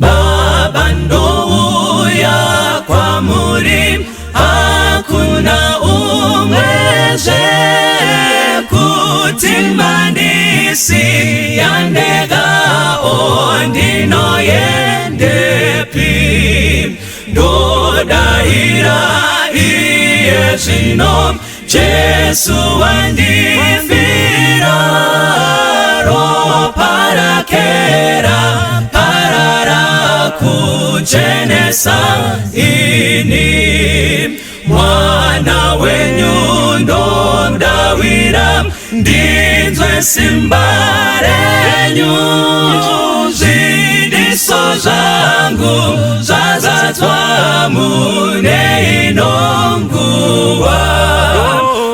Baba ndouya kwamuri, hakuna umwezve kuti mandisiyandega ondinoyendepi. Ndodahira iye zvino, Jesu wandifira, ropa rake raparara kuchenesa ini. Mwana wenyu ndomdawira, ndinzwe simba renyu. Zvidiso zvangu zvazadzwa mune ino nguva.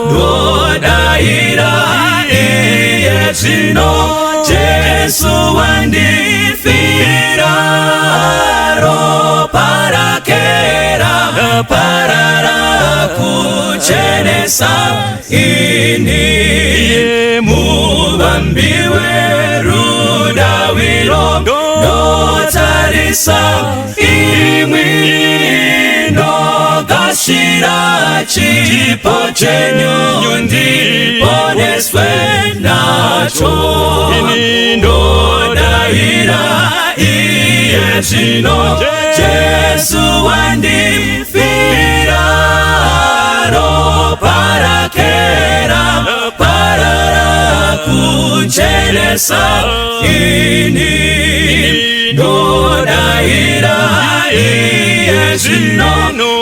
Ndodahira iye zvino, Jesu wandifira, ropa rake raparara kuchenesa ini. Muvambiwe rudawiro, ndotarisa imwi, ndogashira chipo chenyu, ndiponeswe nacho. Ndodahira iye zvino, Jesu wandifira, ropa rake raparara kuchenesa ini. Ndodahira iye zvino,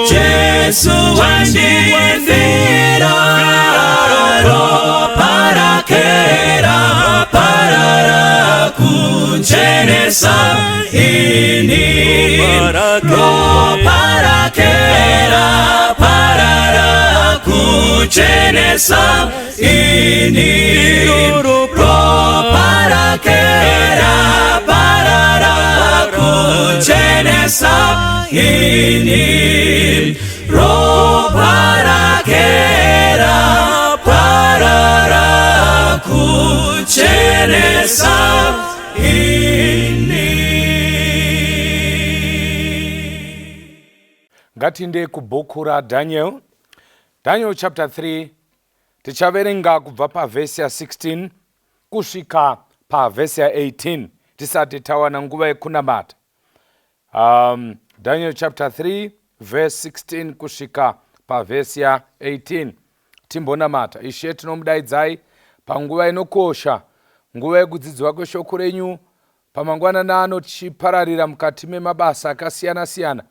Jesu wandifira, ropa rake raparara kuchenesa ini. Ropa rake raparara kuchenesa ini. Ropa rake raparara kuchenesa ini. Ropa rake raparara kuchenesa ini. Ngatinde kubhuku raDaniel. Daniel chapter 3, tichaverenga kubva pavhesi ya 16 kusvika pavhesi ya 18 tisati tawana nguva yekunamata. Daniel chapter 3 verse 16 kusvika pavhesi ya 18 timbonamata. Ishe tinomudaidzai panguva inokosha, nguva yekudzidzwa kweshoko renyu. Pamangwanana ano tichipararira mukati memabasa akasiyana siyana.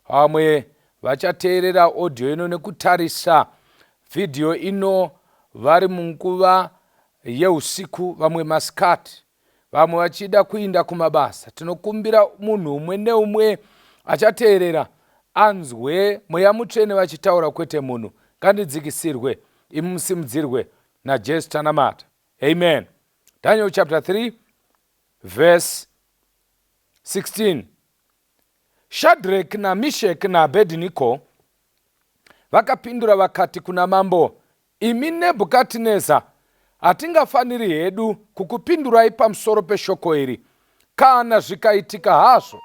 Vamwe vachateerera audio ino nekutarisa video ino vari munguva yeusiku, vamwe masikati, vamwe vachida kuinda kumabasa. Tinokumbira munhu umwe neumwe achateerera anzwe mweya mutsvene vachitaura, kwete munhu. Ngandidzikisirwe, imi musimudzirwe naJesu tanamata. Amen. Daniel chapter 3 verse 16. Shadrach na Meshach na Abednego vakapindura vakati kuna mambo, imi Nebhukadhineza, hatingafaniri hedu kukupindurai pamusoro peshoko iri. Kana zvikaitika hazvo,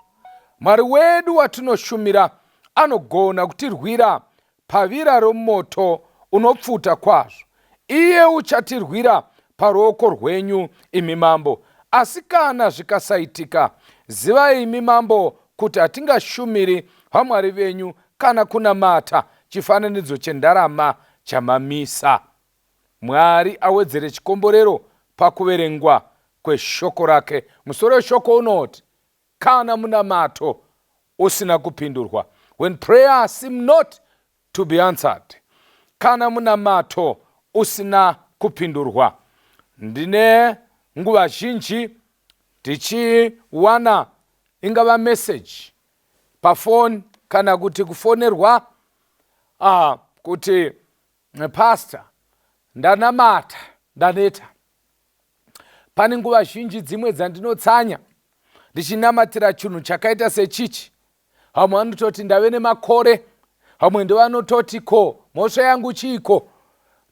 Mwari wedu watinoshumira anogona kutirwira pavira romoto unopfuta kwazvo. Iye uchatirwira paruoko rwenyu, imi mambo. Asi kana zvikasaitika, zivai imi mambo kuti hatingashumiri vamwari venyu kana kunamata chifananidzo chendarama chamamisa. Mwari awedzere chikomborero pakuverengwa kweshoko rake. Musoro weshoko unoti, kana munamato usina kupindurwa. When prayer seem not to be answered, kana munamato usina kupindurwa. Ndine nguva zhinji tichiwana ingava message pafoni kana kuti kufonerwa kuti pastor ndanamata ndaneta. Pane nguva zhinji dzimwe dzandinotsanya ndichinamatira chinhu chakaita sechichi. Hamwe anototi ndave nemakore, hamwe ndevanototi ko mhosva yangu chiiko,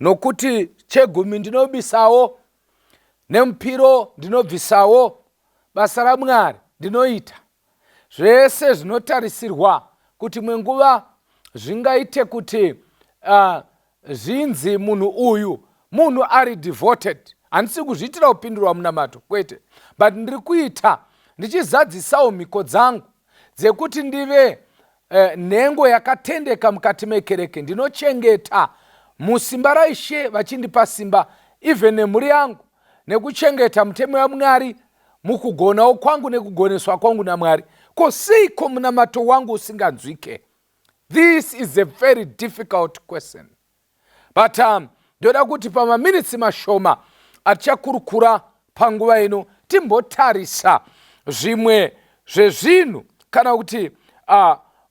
nokuti chegumi ndinobisawo, nemupiro ndinobvisawo, basa raMwari ndinoita. zvese zvinotarisirwa kuti mwenguva zvingaite kuti zvinzi munhu uyu munhu ari devoted. Handisi kuzviitira kupindurwa munamato, kwete, but ndiri kuita ndichizadzisawo mhiko dzangu dzekuti ndive nhengo yakatendeka mukati mekereke. Ndinochengeta musimba raIshe vachindipa simba, even nemhuri yangu, nekuchengeta mutemo waMwari mukugonawo kwangu nekugoneswa kwangu naMwari. Ko seiko munamato wangu usinganzwike? This is a very difficult question. But ndoda kuti pamaminitsi mashoma atichakurukura panguva ino timbotarisa zvimwe zvezvinhu, kana kuti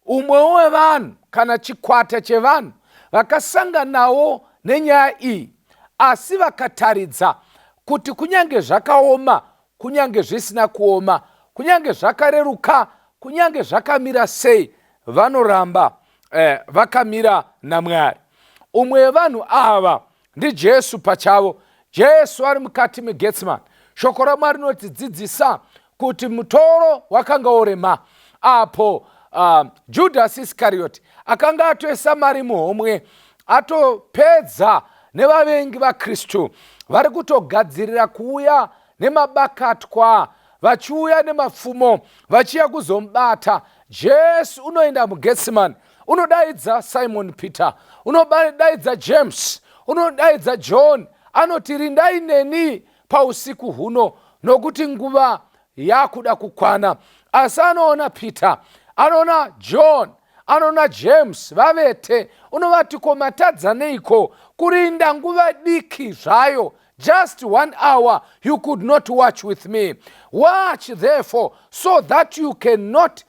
umwe wevanhu kana chikwata chevanhu vakasanganawo nenyaya iyi, asi vakataridza kuti kunyange zvakaoma, kunyange zvisina kuoma, kunyange zvakareruka, kunyange zvakamira sei, vanoramba vakamira naMwari. Umwe wevanhu ava ndiJesu pachavo. Jesu ari mukati meGetsemani. Shoko raMwari rinotidzidzisa kuti mutoro wakanga urema apo Judas Iscariot akanga atoisa mari muhomwe, atopedza nevavengi vaKristu vari kutogadzirira kuuya nemabakatwa, vachiuya nemapfumo, vachiya kuzomubata. Jesu unoenda muGetsemani, unodaidza Simon Peter, unodaidza James, unodaidza John, anoti rindai neni pausiku huno nokuti nguva yakuda kukwana. Asi anoona Peter, anoona John, anoona James vavete, unovati ko matadza neiko kurinda nguva diki zvayo, just 1 hour you could not watch with me. Watch therefore so that you cannot,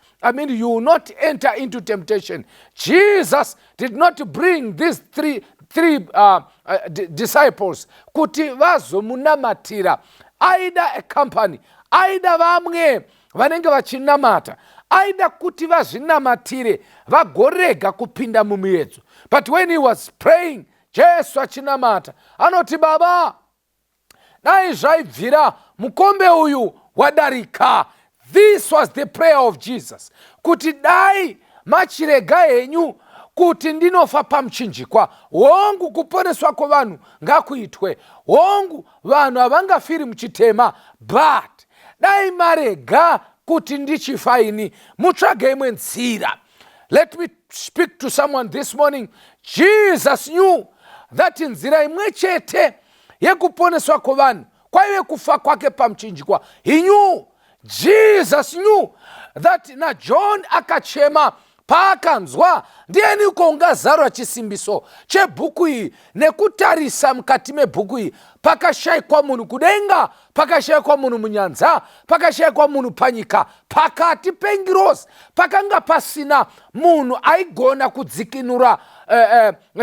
you will not enter into temptation. Jesus did not bring these three disciples kuti vazomunamatira. Aida a company, aida vamwe vanenge vachinamata, aida kuti vazvinamatire vagorega kupinda mumuedzo. But when he was praying, Jesu achinamata, anoti Baba, dai zvaibvira mukombe uyu wadarika. This was the prayer of Jesus. Kuti dai machirega henyu kuti ndinofa pamuchinjikwa, hongu kuponeswa kwavanhu ngakuitwe, hongu vanhu havangafiri muchitema, but dai marega kuti ndichifa ini, mutsvage imwe nzira. Let me speak to someone this morning. Jesus knew that nzira imwe chete yekuponeswa kwavanhu kwaive kufa kwake pamuchinjikwa. He knew, Jesus knew that na John akachema paakanzwa ndiani ungazarwa chisimbiso chebhuku iyi nekutarisa mukati mebhuku iyi. Pakashayikwa munhu kudenga, pakashayikwa munhu munyanza, pakashayikwa munhu panyika, pakati pengirozi pakanga pasina munhu aigona kudzikinura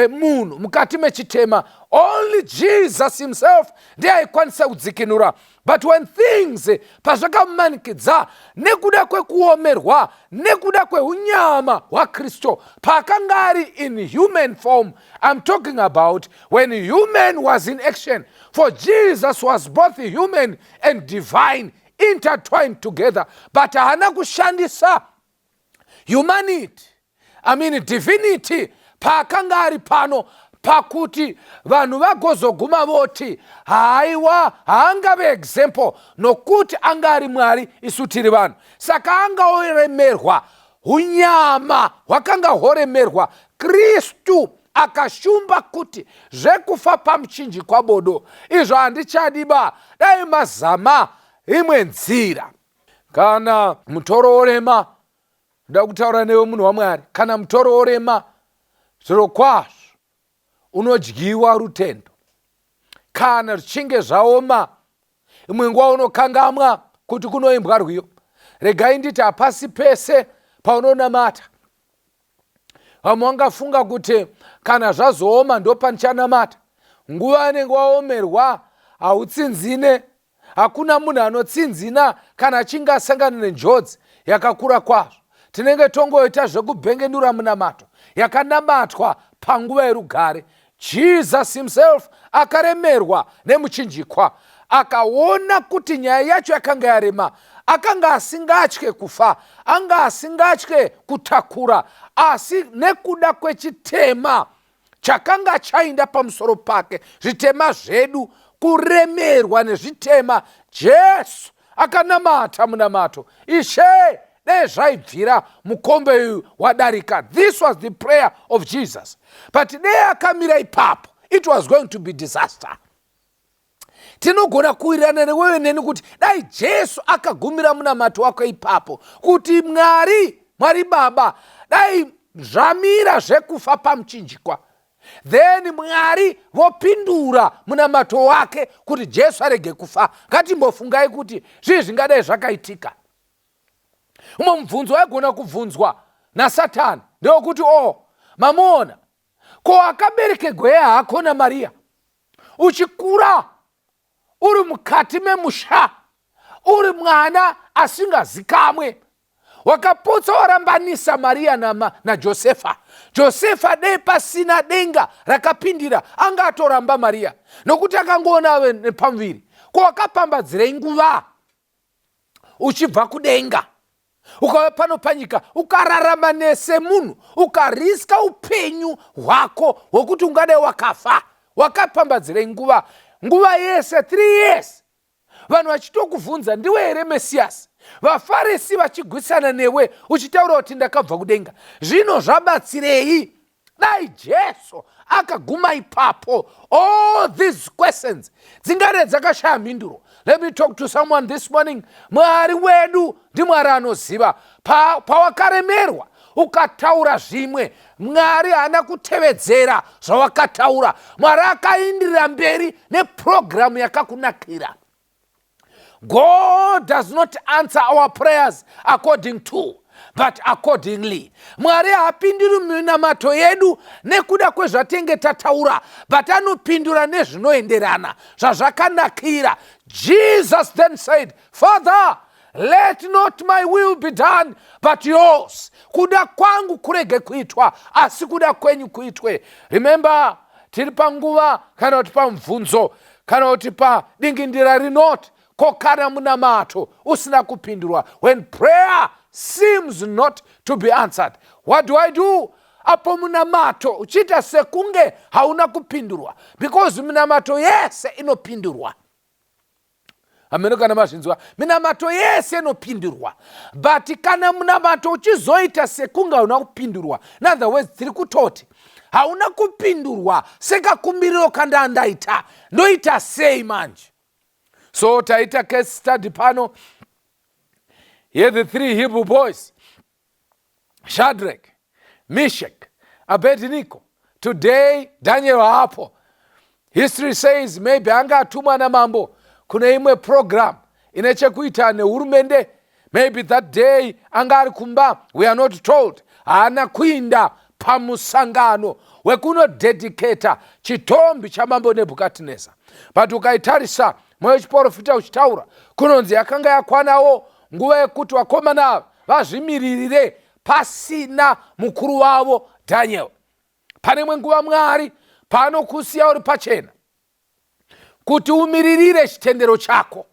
munhu mukati mechitema. Only Jesus himself ndiye aikwanisa kudzikinura. But when things pazvakamanikidza nekuda kwekuomerwa, nekuda kweunyama hwaKristu, pakanga ari in human form, I'm talking about when human was in action. For Jesus was both human and divine, intertwined together. But hana kushandisa humanity, divinity, pakanga ari pano pakuti vanhu vagozoguma voti haiwa haangave example nokuti anga ari Mwari isu tiri vanhu. Saka anga oremerwa, unyama hwakanga horemerwa. Kristu akashumba kuti zvekufa pamuchinjikwa bodo izvo handichadiba, dai mazama imwe nzira. Kana mutoro orema, ndoda kutaura newe munhu waMwari, kana mutoro orema zviro kwazvo unodyiwa rutendo. Kana zvichinge zvaoma, imwe nguva unokangamwa kuti kunoimbwa rwiyo. Regai nditi hapasi pese paunonamata. Vamwe vangafunga kuti kana zvazooma ndo panichanamata. Nguva anenge waomerwa hautsinzine. Hakuna munhu anotsinzina kana achinge asangana nenjodzi yakakura kwazvo. Tinenge tongoita zvekubhengenura munamato yakanamatwa panguva yerugare. Jesus himself akaremerwa nemuchinjikwa, akaona kuti nyaya yacho yakanga yarema, akanga asingatye kufa, anga asingatye kutakura, asi nekuda kwechitema chakanga chainda pamusoro pake, zvitema zvedu, kuremerwa nezvitema, Jesu akanamata munamato. Ishe dai zvaibvira mukombe uyu wadarika. This was the prayer of Jesus. But dai akamira ipapo, it was going to be disaster. Tinogona kuwirirana newewe neni kuti dai Jesu akagumira munamato wako ipapo, kuti Mwari Baba dai zvamira zvekufa pamuchinjikwa, then Mwari vopindura munamato wake kuti Jesu arege kufa. Ngatimbofungai kuti zvii zvingadai zvakaitika. Umwe mubvunzo waigona kubvunzwa naSatani ndewokuti, mamuona, ko akabereke gweya hako naMaria, uchikura uri mukati memusha, uri mwana asingazikamwe, wakapotsa warambanisa Maria naJosefa. Josefa dei pasina denga rakapindira anga atoramba Maria, nokuti akangoona nepamuviri. Ko wakapambadzirei nguva uchibva kudenga ukauya pano panyika ukararama nesemunhu, ukariska upenyu hwako hwokuti ungadai wakafa? Wakapambadzirei nguva yese 3 years? Vanhu vachitokubvunza, ndiwe here Mesiyasi? VaFarisi vachigwisana newe uchitaura kuti ndakabva kudenga. Zvino zvabatsirei dai Jesu akaguma ipapo? All these questions dzingadai dzakashaya mhinduro. Let me talk to someone this morning. Mwari wedu ndiMwari anoziva. Pawakaremerwa ukataura zvimwe, Mwari haana kutevedzera zvawakataura. Mwari akaindirira mberi neprogramu yakakunakira. God does not answer our prayers according to, but accordingly. Mwari haapindiri minamato yedu nekuda kwezvatenge tataura, but anopindura nezvinoenderana, zvazvakanakira. Jesus then said, Father, let not my will be done, but yours. Kuda kwangu kurege kuitwa, asi kuda kwenyu kuitwe. Remember, tiri panguva kana kuti pamubvunzo, kana kuti padingindira rinoti, kokana munamato usina kupindurwa. When prayer seems not to be answered, what do? Apo munamato uchita sekunge hauna kupindurwa, because munamato yese inopindurwa. Ameno kana mazvinzwa, minamato yese inopindurwa. But kana munamato uchizoita sekunge hauna kupindurwa, in other words, tiri kutoti hauna kupindurwa sekakumbiriro kanda ndaita, ndoita sei manje? So taita case study pano. Here the 3 Hebrew boys, Shadrach, Meshach, Abednego. Today Daniel hapo. History says maybe anga atumwa na mambo kuna imwe program inechekuita nehurumende. Maybe that day anga ari kumba, we are not told. Haana kuinda pamusangano wekuno dedicata chitombi cha mambo Nebukadnezar. But ukaitarisa mwe chiprofita uchitaura, kunonzi yakanga yakwanawo nguva yekuti vakomana vazvimiririre pasina mukuru wavo Daniel. Pane mwe nguva Mwari paanokusiya uri pachena kuti umiririre chitendero chako.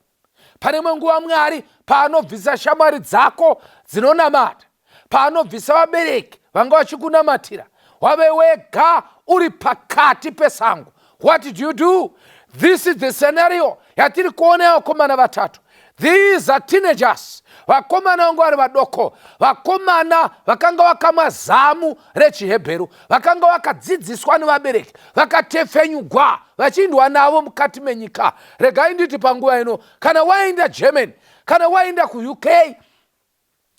Pane mwe nguva Mwari paanobvisa shamwari dzako dzinonamata, paanobvisa vabereki vanga vachikunamatira, wave wega uri pakati pesango. What did you do? This is the scenario yatiri kuona vakomana vatatu. These are teenagers. Vakomana vangu vari vadoko, vakomana vakanga vakamwa zamu rechiHebheru, vakanga vakadzidziswa nevabereki, vakatefenyugwa vachiindwa navo mukati menyika. Regai nditi panguva ino, kana waenda Germany, kana waenda kuUK,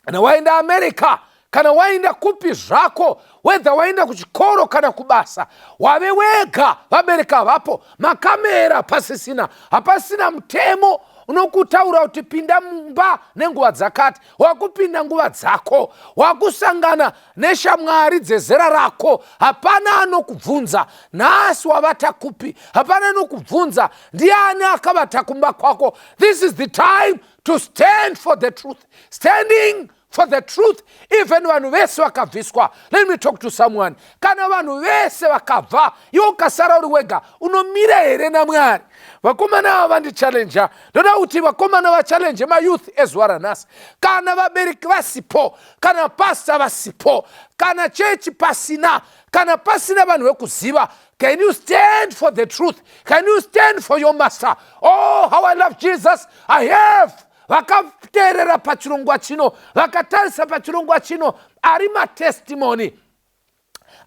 kana waenda America, kana waenda kupi zvako, whether waenda kuchikoro kana kubasa, wave wega, vabereki vapo, makamera pasisina, hapasina mutemo unokutaura kuti pinda mumba nenguva dzakati, wakupinda nguva dzako, wakusangana neshamwari dzezera rako, hapana anokubvunza nhasi wavata kupi, hapana anokubvunza ndiani akavata kumba kwako. This is the time to stand for the truth. Standing for the truth, even vanhu vese vakabviswa. Let me talk to someone. Kana vanhu vese vakabva, iwe ukasara uri wega, unomira here naMwari? Vakomana ava vandichallenja. Ndoda kuti vakomana vachallenje mayouth ezuva ranhasi. Kana vabereki vasipo, kana pastor vasipo, kana chechi pasina, kana pasina vanhu vekuziva, can you stand for the truth? Can you stand for your master? Oh, how I love Jesus. I have. Vakateerera pachirongwa chino, vakatarisa pachirongwa chino, ari matestimony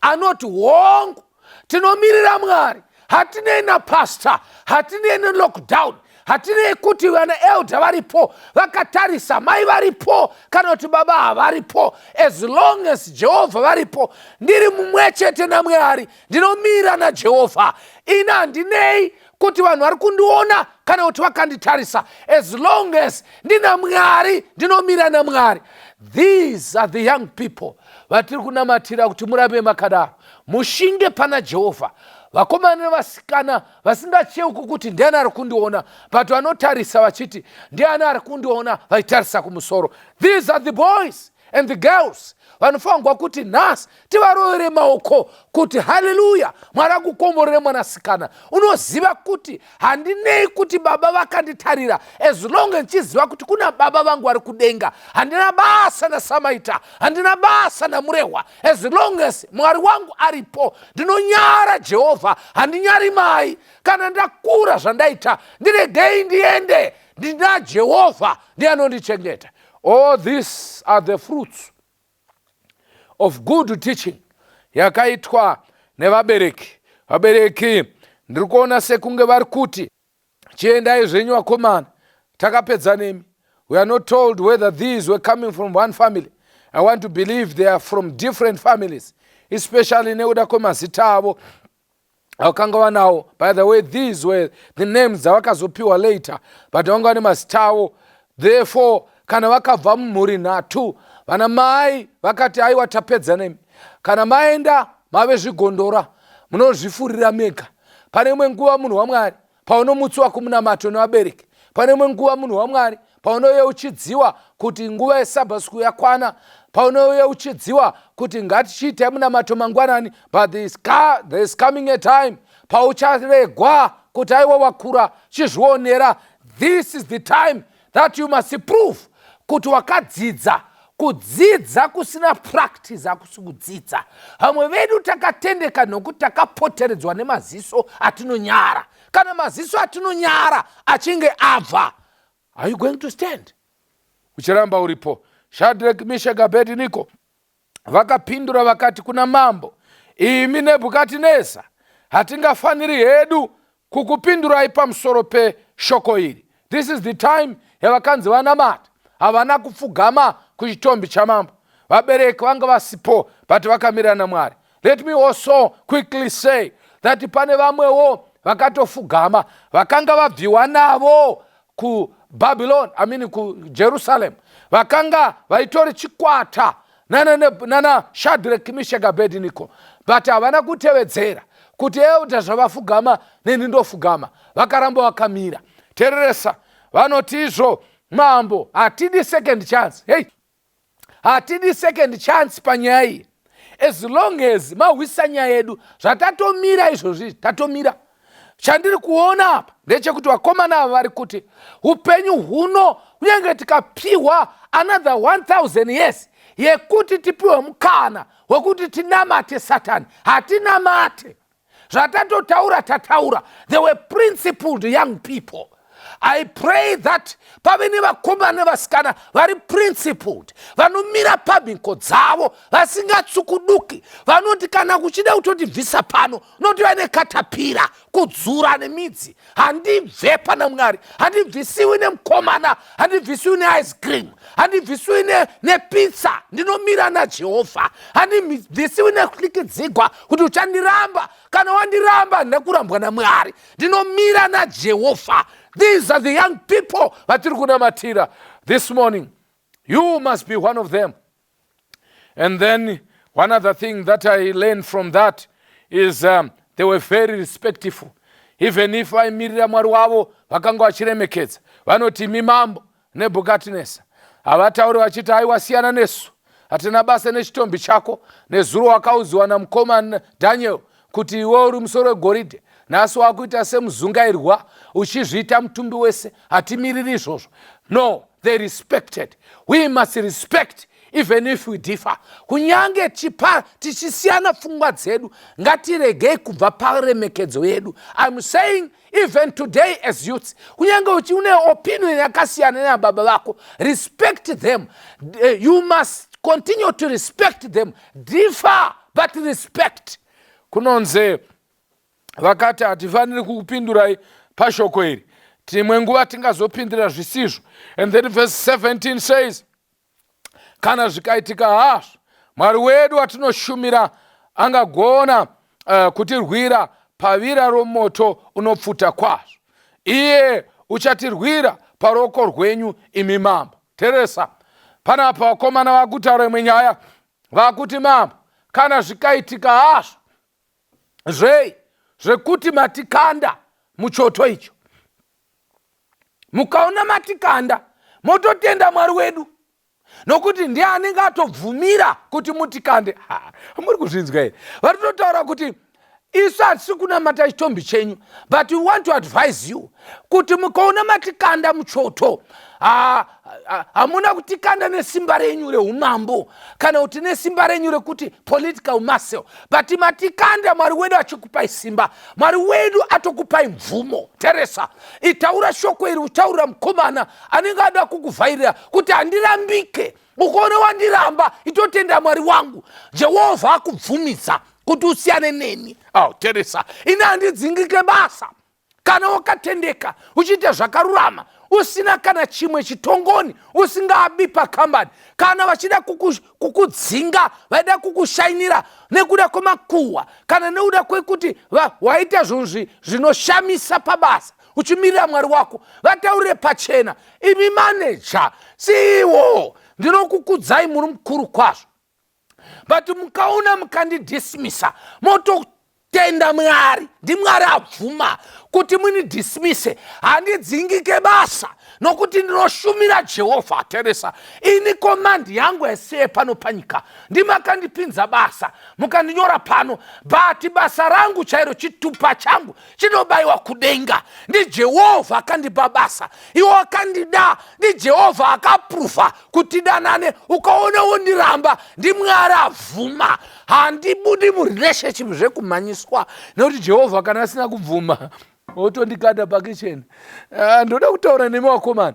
anoti hongu tinomirira Mwari. Hatinei napastor, hatinei nelockdown, hatinei kuti vana elder varipo vakatarisa, mai varipo kana kuti baba havaripo. As long as Jehovha varipo, ndiri mumwe chete naMwari, ndinomira naJehovha. Ina handinei kuti vanhu vari kundiona kana kuti vakanditarisa. As long as ndina Mwari, ndinomira naMwari. These are the young people vatiri kunamatira kuti murabe makadaro. Mushinge pana Jehovha. Vakomana nevasikana vasingacheuki kuti ndiani ari kundiona, but vanotarisa vachiti ndiani ari kundiona, vaitarisa kumusoro. These are the boys and the girls vanofanirwa kuti nhasi tivarovere maoko kuti haleluya, Mwari akukomborere mwanasikana. Unoziva kuti handinei kuti baba vakanditarira, as long as ndichiziva kuti kuna baba vangu vari kudenga. Handina basa naSamaita, handina basa naMurehwa. As long as Mwari wangu aripo, ndinonyara Jehovha, handinyari mai. Kana ndakura zvandaita, ndiregei ndiende, ndina Jehovha ndiye anondichengeta. All these are the fruits of good teaching yakaitwa nevabereki. Vabereki ndiri kuona sekunge vari kuti chiendai zvenyu vakomana, takapedza nemi. We are not told whether these were coming from one family. I want to believe they are from different families, especially nekuda kwemazita avo vakanga vanawo. By the way, these were the names dzavakazopiwa later, but vanga nemazita avo. Therefore, kana vakabva mumhuri nhatu, vana mai vakati aiwa tapedza nemi. Kana maenda mave zvigondora, munozvifurira mega. Pane imwe nguva munhu waMwari paunomutsiwa kumunamato nevabereki. Pane imwe nguva munhu waMwari paunouya uchidziwa kuti nguva yeSabbath school yakwana, paunouya uchidziwa kuti ngatichiite munamato mangwanani. But there is coming a time paucharegwa kuti aiwa wakura chizvionera. This is the time that you must prove kuti wakadzidza. Kudzidza kusina practice hakusi kudzidza. Vamwe vedu takatendeka nokuti takapoteredzwa nemaziso atinonyara. Kana maziso atinonyara achinge abva, are you going to stand? Uchiramba uripo. Shadrach, Meshach, Abednego vakapindura vakati kuna mambo, imi Nebhukadhineza, hatingafaniri hedu kukupindurai pamusoro peshoko iri. This is the time yavakanzi vanamata, havana kupfugama kuchitombi chamambo. Vabereki vanga vasipo, but vakamira naMwari. Let me also quickly say that pane vamwewo vakatofugama, vakanga vabviwa navo kuBabylon, kuJerusalem. Vakanga vaitori chikwata nana Shadrach, Meshach, Abednego, but havana kutevedzera kuti euta zvavafugama neni ndofugama. Vakaramba vakamira. Tereresa, vanoti izvo mambo hatidi second chance. Hey, hatidi second chance panyaya iyi. As long as mahwisa nyaya yedu, zvatatomira izvozvi tatomira. Chandiri kuona apa ndechekuti vakomana ava vari kuti upenyu huno kunyange tikapiwa another 1000 years yekuti tipiwe mukana wekuti tinamate Satani, hatinamate. Zvatatotaura tataura. They were principled young people. I pray that pave nevakomana nevasikana vari principled, vanomira pamhiko dzavo, vasingatsukuduki, vanoti kana kuchida kutondibvisa pano noti vaine katapira kudzura nemidzi. Handibve pana Mwari, handibvisiwi nemukomana, handibvisiwi neice cream, handibvisiwi nepizza. Ndinomira naJehovha. Handibvisiwi nekulikidzigwa kuti uchandiramba. Kana wandiramba nekurambwa naMwari, ndinomira naJehovha. These are the young people vatiri kunamatira this morning. You must be one of them. And then one other thing that I learned from that is they were very respectful. Even if vaimirira Mwari wavo vakanga vachiremekedza. Vanoti imi mambo Nebhukadhineza, havatauri vachiti aiwa siyana nesu, hatina basa nechitombi chako, nezuro wakauziwa namukoma Daniel kuti iwe uri musoro wegoridhe, nhasi wakuita semuzungairwa uchizviita mutumbi wese. Hatimiriri izvozvo. No, they respected. We must respect even if we differ. Kunyange tichisiyana pfungwa dzedu, ngatiregei kubva paremekedzo yedu. I'm saying even today as youths, kunyange une opinion yakasiyana nababa vako, respect them. You must continue to respect them. Differ but respect. Kunonze vakati hatifaniri kukupindurai pashoko iri, timwe nguva tingazopindira zvisizvo. And then verse 17 says, kana zvikaitika hazvo Mwari wedu watinoshumira angagona kutirwira pavira romoto unopfuta kwazvo. Iye uchatirwira paroko rwenyu imi mambo. Teresa, panapa vakomana vaguta rimwe nyaya vakuti mambo, kana zvikaitika hazvo zvekuti matikanda muchoto icho, mukaona matikanda mototenda Mwari wedu, nokuti ndiye anenge atobvumira kuti mutikande. Muri kuzvinzwa here? Vari kutotaura kuti isu hatisi kunamata chitombi chenyu, but we want to advise you kuti mukaona matikanda muchoto, hamuna kutikanda nesimba renyu reumambo kana kuti nesimba renyu rekuti political muscle, but matikanda Mwari wedu achikupai simba, Mwari wedu atokupai mvumo. Teresa, itaura shoko iri utaura mukomana anenge ada kukuvhairira kuti handirambike. Ukaona wandiramba, itotenda Mwari wangu, Jehovha akubvumidza kuti usiyane neni. Teresa, ina handidzingike basa kana wakatendeka uchiita zvakarurama, usina kana chimwe chitongoni, usingabi pakambani, kana vachida kukudzinga, vaida kukushainira nekuda kwemakuhwa, kana nekuda kwekuti waita zvinhu zvinoshamisa pabasa, uchimirira Mwari wako, vataurire pachena, imi maneja siiwo, ndinokukudzai muri mukuru kwazvo. But mukaona mukandidhisimisa, mototenda Mwari, ndiMwari abvuma kuti munidhisimise, handidzingike basa nokuti ndinoshumira Jehovha. Teresa, ini komandi yangu yese pano panyika, ndimakandipinza basa, mukandinyora pano, but basa rangu chairo, chitupa changu chinobayiwa kudenga. Ndi Jehovha akandipa basa, iwo akandida, ndi Jehovha akaprova kuti danane. Ukaona wondiramba, ndiMwari abvuma, handibudi murelationship zvekumhanyiswa, nekuti Jehovha kana asina kubvuma otondikanda pakicheni. Ndoda kutaura nemi vakomana,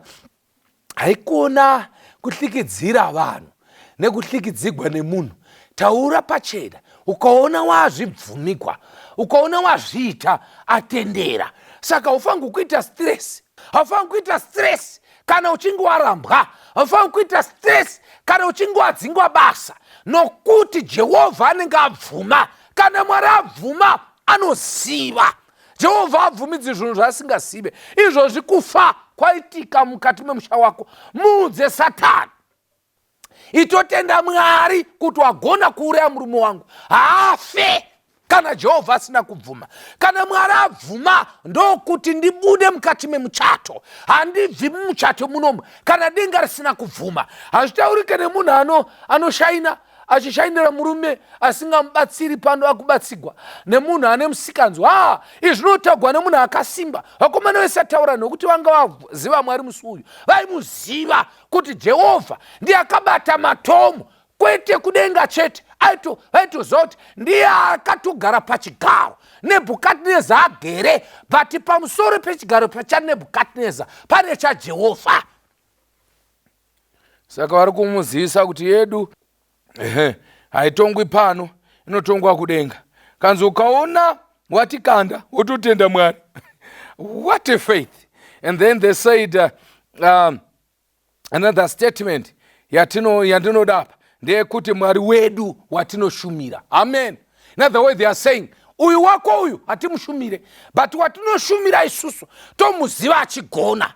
haikona kuhlikidzira vanhu nekuhlikidzigwa nemunhu. Taura pachena, ukaona wazvibvumigwa, ukaona wazviita, atendera. Saka haufaniri kuita stress, haufaniri kuita stress kana uchinge warambwa, haufaniri kuita stress kana uchinge wadzingwa basa, nokuti Jehovha anenge abvuma. Kana Mwari abvuma, anoziva. Jehovha abvumidzi zvinhu zvaasingazive. Izvozvi kufa kwaitika mukati memusha wako, muudze Satani, itotenda Mwari kuti wagona kuuraya murume wangu, haafe kana Jehovha asina kubvuma. Kana Mwari abvuma, ndokuti ndibude mukati memuchato, handibvi mumuchato munomu kana denga risina kubvuma. Hazvitaurike nemunhu anoshaina, achishainira murume asingamubatsiri pano akubatsigwa, nemunhu ane musikanzwa. Izvi zvinotagwa nemunhu akasimba. Vakomana vese ataura nokuti vanga vaziva Mwari musi uyu, vaimuziva kuti Jehovha ndiye akabata matomo, kwete kudenga chete. Vaitoziva kuti ndiye akatogara pachigaro, Nebhukadhineza agere, but pamusoro pechigaro chaNebhukadhineza pane chaJehovha. Saka vari kumuzivisa kuti yedu haitongwi pano, inotongwa kudenga. Kanzi ukaona watikanda, wototenda Mwari. What a faith. And then they said another statement yandinodapa ndeyekuti Mwari wedu watinoshumira. Amen. In other way, they are saying, uyu wako uyu hatimushumire, but watinoshumira isusu tomuziva achigona.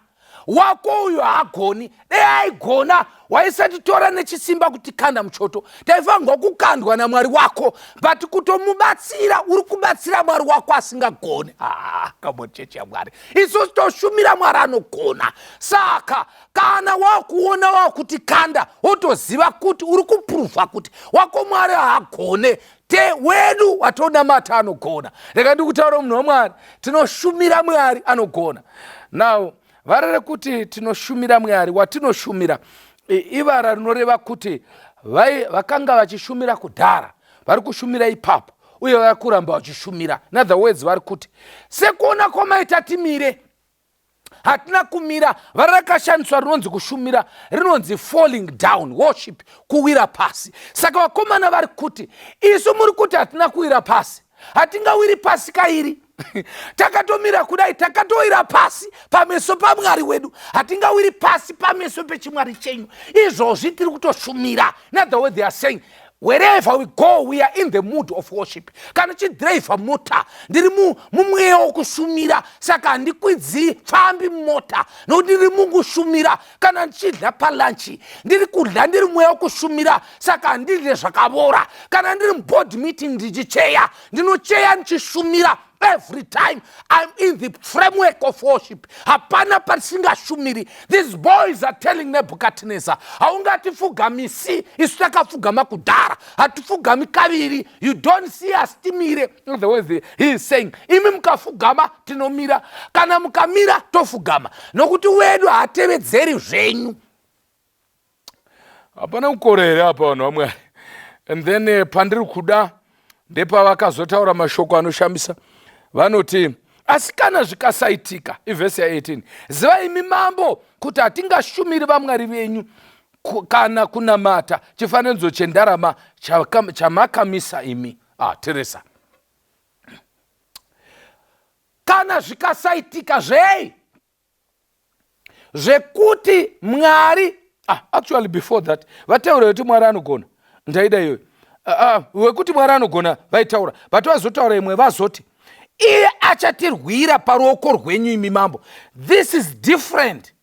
wako uyu haagoni. Dei aigona waisatitora nechisimba kuti kanda muchoto, taifanirwa kukandwa naMwari wako, but kutomubatsira, uri kubatsira Mwari wako asingagoni. Come on, chechi yaMwari, isusu toshumira Mwari anogona. Saka kana wakuona wakuti kanda, wotoziva kuti uri kupruvha kuti wako Mwari haagone. Te wedu watonamata anogona. Reka ndikutaura munhu waMwari, tinoshumira Mwari anogona. Now varere kuti tinoshumira Mwari, watinoshumira ivara rinoreva kuti vakanga vachishumira kudhara vari kushumira ipapo uye vari kuramba vachishumira. In other words, vari kuti sekuona kwamaita timire, hatina kumira. Vari rakashandiswa rinonzi kushumira rinonzi falling down worship, kuwira pasi. Saka vakomana vari kuti isu muri kuti hatina kuwira pasi, hatingawiri pasi kairi. Takatomira kudai, takatoira pasi pameso paMwari wedu, hatingawiri pasi pameso pechimwari chenyu. Izvozvi tiri kutoshumira. In other words, they are saying, wherever we go, we are in the mood of worship. Kana chidriver mota, ndiri mumweya wokushumira. Saka handikwidzi fambi mota, nokuti ndiri mukushumira. Kana ndichidya palanchi, ndiri kudya ndiri mweya wokushumira. Saka handidye zvakavora. Kana ndiri board meeting ndichicheya, ndinocheya ndichishumira. Every time I'm in the framework of worship, hapana pasingashumiri. These boys are telling Nebuchadnezzar, haungatifughamisi, isu takafugama kudhara, hatifugami kaviri. You don't see us timire. In other words, he is saying, imi mukafugama tinomira, kana mukamira tofugama, nokuti wedu hatevedzeri zvenyu. Hapana kukorera hapa vanhu vaMwari. And then pandiri kuda ndepavakazotaura mashoko anoshambisa. Vanoti asi kana zvikasaitika, ivhesi ya18, zivai imi mambo kuti hatingashumiri vamwari venyu kana kunamata chifananidzo chendarama chamakamisa imi. Teresa, kana zvikasaitika zvei zvekuti Mwari, actually before that vataura kuti Mwari anogona, ndaida iyoyo wekuti Mwari anogona vaitaura, but vazotaura imwe vazoti iye achatirwira paruoko rwenyu imi mambo. This is different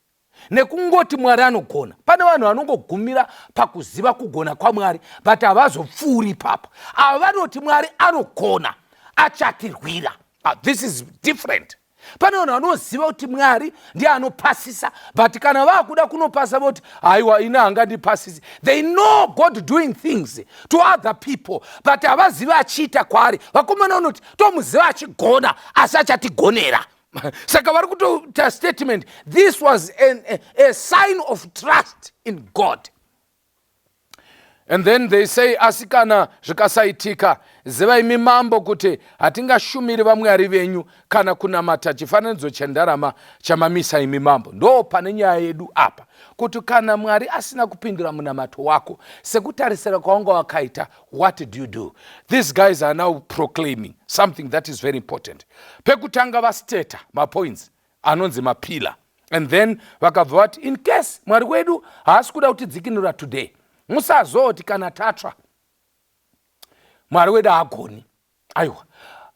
nekungoti Mwari anogona. Pane vanhu vanongogumira pakuziva kugona kwaMwari but havazopfuuri ipapo. Ava vanoti Mwari anogona achatirwira. This is different. Pane vanhu vanoziva kuti Mwari ndiye anopasisa, but kana vakuda kunopasa voti aiwa ina hangandipasisi. They know God doing things to other people but havaziva achiita kwaari. Vakomana vanoti tomuziva achigona asi achatigonera. Saka vari kutoita statement, this was a sign of trust in God. And then they say, asikana zvikasaitika, zivai imi mambo kuti hatingashumiri vamwari venyu kana kunamata chifananidzo chendarama chamamisa imi mambo. Ndo pane nyaya yedu apa, kuti kana Mwari asina kupindura munamato wako sekutarisira kwawanga wakaita, what do you do? These guys are now proclaiming something that is very important. Pekutanga vasteta mapoints anonzi mapila, and then vakabva vati in case Mwari wedu haasi kuda kutidzikinura today, musazoti kana tatsva Mwari wedu haagoni. Aiwa,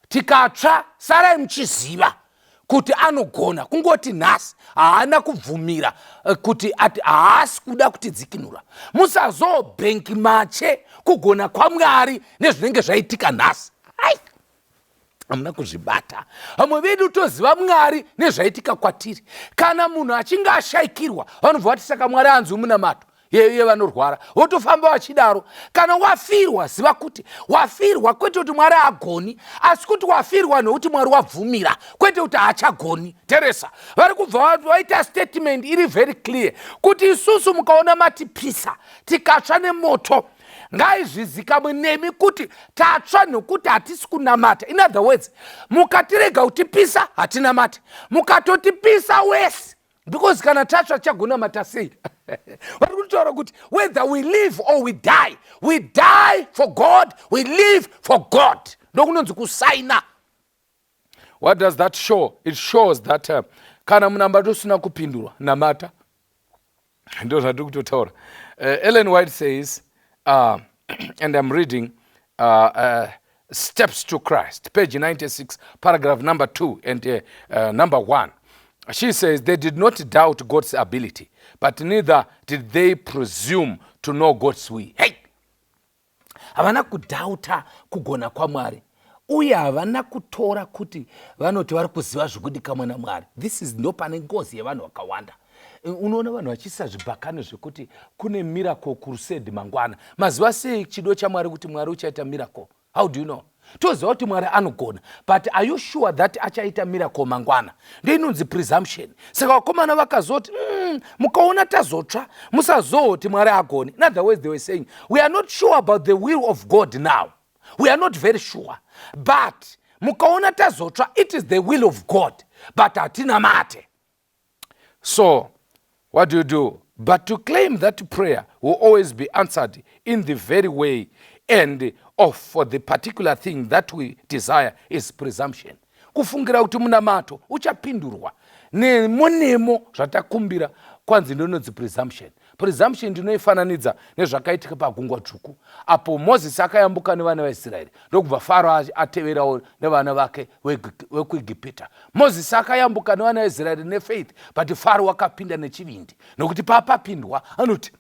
tikatsva sarai muchiziva kuti anogona. Kungoti nhasi haana kubvumira kuti haasi kuda kutidzikinura. Musazobhenki mache kugona kwaMwari nezvinenge zvaitika nhasi. Hamuna kuzvibata. Vamwe vedu toziva Mwari nezvaitika kwatiri. Kana munhu achinge ashayikirwa, vanobva vati saka Mwari hanzi munamato, yeye vanorwara, wotofamba vachidaro. Kana wafirwa, ziva kuti wafirwa kwete kuti Mwari agoni, asi kuti wafirwa nokuti Mwari wabvumira, kwete kuti haachagoni. Teresa, vari kubva vaita statement iri very clear kuti isusu mukaona matipisa tikatsva nemoto, ngaizvizikamwe nemi kuti tatsva nokuti hatisi kunamata. In other words, mukatirega kutipisa hatinamata, mukatotipisa wese, because kana tatsva chagonamata sei. Vari kutaura kuti whether we live or we die for God, we live for God. Ndokunonzi kusaina. What does that show? It shows that kana munamato usina kupindurwa namata. Ndo zvandiri kutotaura. Ellen White says, and I'm reading Steps to Christ, page 96, paragraph number 2 and number 1. She says they did not doubt God's ability, but neither did they presume to know God's will. Hey! Havana kudauta kugona kwa Mwari. Uye havana kutora kuti vanoti vari kuziva zvikudikanwa naMwari. This is ndopane ngozi yevanhu vakawanda. Unoona vanhu vachiisa zvibhakani zvekuti kune miracle crusade mangwana. Maziva sei chido chaMwari kuti Mwari uchaita miracle? How do you know? Toziva kuti Mwari anogona, but are you sure that achaita miracle mangwana? Ndinonzi presumption. Saka vakomana vakazoti mukaona tazotsva musazoti Mwari agoni. In other words, they were saying, we are not sure about the will of God now. We are not very sure. But mukaona tazotsva, it is the will of God. But hatina mate. So, what do? But to claim that prayer will always be answered in the very way and for the particular thing that we desire is presumption. Kufungira kuti munamato uchapindurwa nemonemo zvatakumbira kwanzi ndinonzi presumption. Presumption ndinoifananidza nezvakaitika pagungwa dzvuku apo Mozisi akayambuka nevana vaIsraeri ndokubva Faro ateverawo nevana vake vekuIgipita. Mozisi akayambuka nevana vaIsraeri nefaith, but Faro wakapinda nechivindi nokuti papapindwa anoti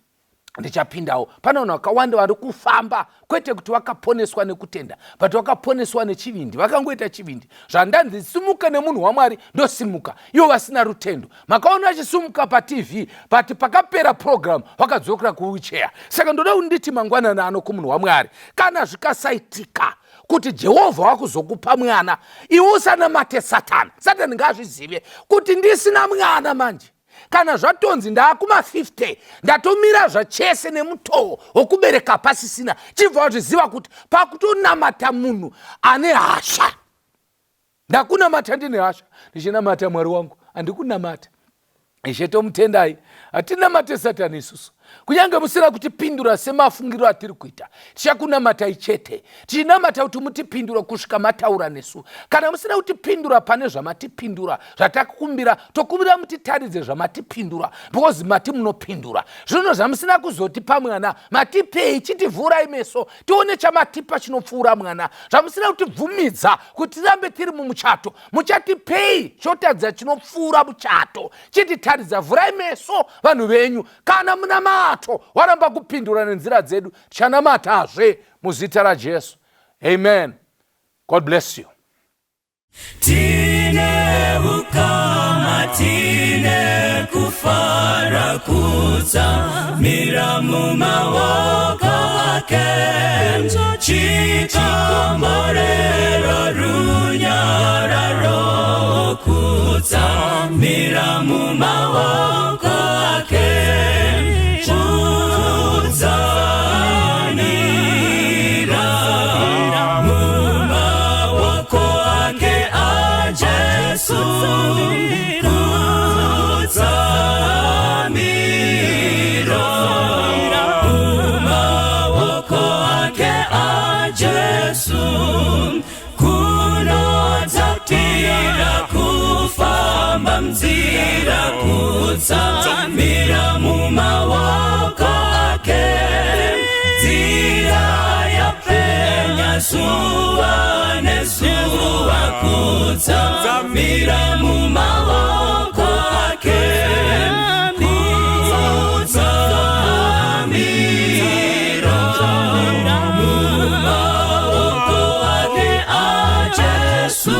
ndichapindawo. Pana vanhu vakawanda vari kufamba kwete kuti vakaponeswa nekutenda, but vakaponeswa nechivindi, vakangoita chivindi. Zvandanzi simuka nemunhu waMwari ndosimuka, ivo vasina rutendo. Makaona vachisumuka paTV, but pakapera program vakadzokera kuwheelchair. Saka ndoda kunditi mangwanani ano kumunhu waMwari, kana zvikasaitika kuti Jehovha wakuzokupa mwana, iwe usanamate Satani. Satani ngazvizive kuti ndisina mwana manje. Kana zvatonzi ndaakuma50 ndatomira zvachese nemutoo wokubereka pasisina, chibva wazviziva kuti pakutonamata munhu ane hasha. Ndakunamata ndine hasha, ndichinamata Mwari wangu, handikunamata Ishe tomutendai. Hatinamate Satani isusu. Kunyange musina kutipindura semafungiro atiri kuita, tichakunamata ichete. Tichinamata kuti mutipindura kusvika mataura nesu. Kana musina kutipindura pane zvamatipindura, zvatakumbira, tokumbira mutitaridze zvamatipindura, because mati munopindura. Zvino zvamusina kuzotipa mwana, matipei, chitivhurai meso, tione chamatipa chinopfuura mwana. Zvamusina kutibvumidza kuti tirambe tiri mumuchato, muchatipei chotadza chinopfuura muchato. Chititaridza, vhurai meso vanhu venyu. Kana munamato waramba kupindura nenzira dzedu, tichanamatazve muzita raJesu. Amen. God bless you. Tine ukama, tine kufara kutsamira mumaoko ake, chikomborero runyararo kutsamira mumaoko ake. Mzira kutsamira mumaoko ake, nzira yapenya zuva nezuva kutsamira mumaoko ake. Kutsamira mumaoko ake aJesu.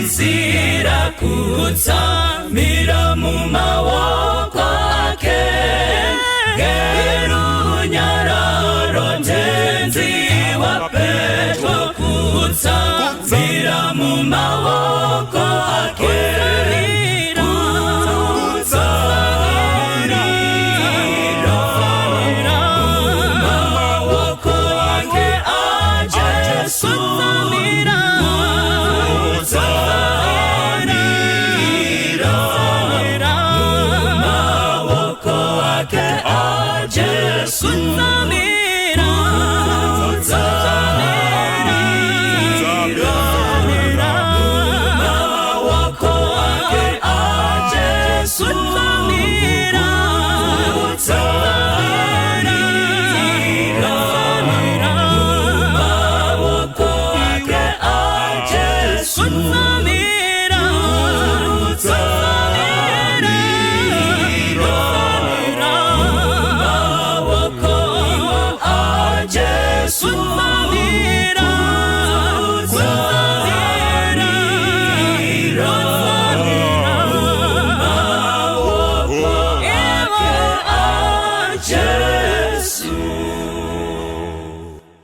Nzira kutsamira mumaoko